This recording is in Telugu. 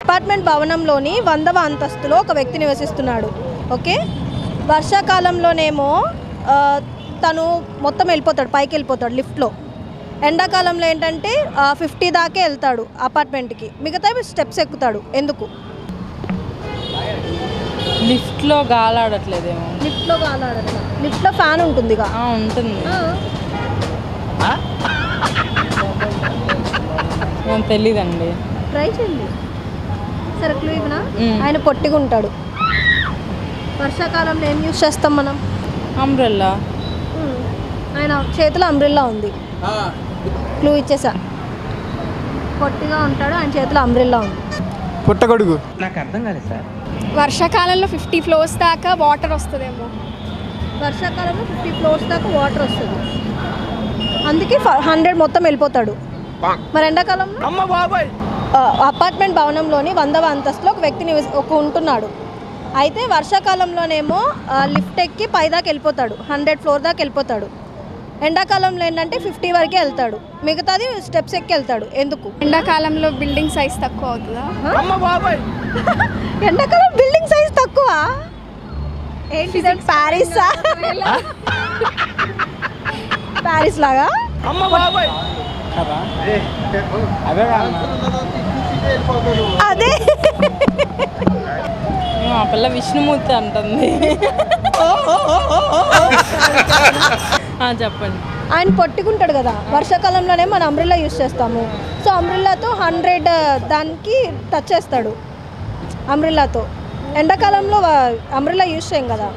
అపార్ట్మెంట్ భవనంలోని 100వ అంతస్తులో ఒక వ్యక్తి నివసిస్తున్నాడు. ఓకే, వర్షాకాలంలోనేమో తను మొత్తం వెళ్ళిపోతాడు, పైకి వెళ్ళిపోతాడు లిఫ్ట్లో. ఎండాకాలంలో ఏంటంటే 50 దాకే వెళ్తాడు అపార్ట్మెంట్కి, మిగతా స్టెప్స్ ఎక్కుతాడు. ఎందుకు? లిఫ్ట్లో గాలాడట్లేదేమో. లిఫ్ట్లో గాలాడట్లేదు, లిఫ్ట్లో ఫ్యాన్ ఉంటుందిగా. ఉంటుంది, తెలీదండి. ట్రై చేయండి. సరే, క్లూ ఇవ్వనా? ఆయన పొట్టిగా ఉంటాడు. వర్షాకాలంలో ఏం యూజ్ చేస్తాం మనం? అంబ్రెల్లా. ఆయన చేతిలో అంబ్రెల్లా ఉంది. క్లూ ఇచ్చేసా. పొట్టిగా ఉంటాడు, ఆయన చేతిలో అంబ్రెల్లా ఉంది. పుట్టగొడుగు. నాకు అర్థం కాలేదు సార్. వర్షాకాలంలో 50 ఫ్లోర్స్ దాకా వాటర్ వస్తుందేమో. వర్షాకాలంలో 50 ఫ్లోర్స్ దాకా వాటర్ వస్తుంది, అందుకే 100 మొత్తం వెళ్ళిపోతాడు. మరి ఎండాకాలంలో అపార్ట్మెంట్ భవనంలోని 100వ అంతస్తులో ఒక వ్యక్తి ఉంటున్నాడు. అయితే వర్షాకాలంలోనేమో లిఫ్ట్ ఎక్కి పైదాకా వెళ్ళిపోతాడు, 100 ఫ్లోర్ దాకా వెళ్ళిపోతాడు. ఎండాకాలంలో ఏంటంటే 50 వరకే వెళ్తాడు, మిగతాది స్టెప్స్ ఎక్కి వెళ్తాడు. ఎందుకు? ఎండాకాలంలో బిల్డింగ్ సైజ్ తక్కువ అవుతుందా? ఎండాకాలం బిల్డింగ్ సైజ్ తక్కువ ఏంటి? ప్యారిస్ ప్యారిస్ లాగా. అదే ఆ పిల్ల విష్ణుమూర్తి అంటుంది. చెప్పండి. ఆయన పొట్టుకుంటాడు కదా, వర్షాకాలంలోనే మనం అంబ్రెల్లా యూజ్ చేస్తాము. సో అంబ్రెల్లాతో 100 దానికి టచ్ చేస్తాడు. అంబ్రెల్లాతో ఎండాకాలంలో అంబ్రెల్లా యూజ్ చేయం కదా.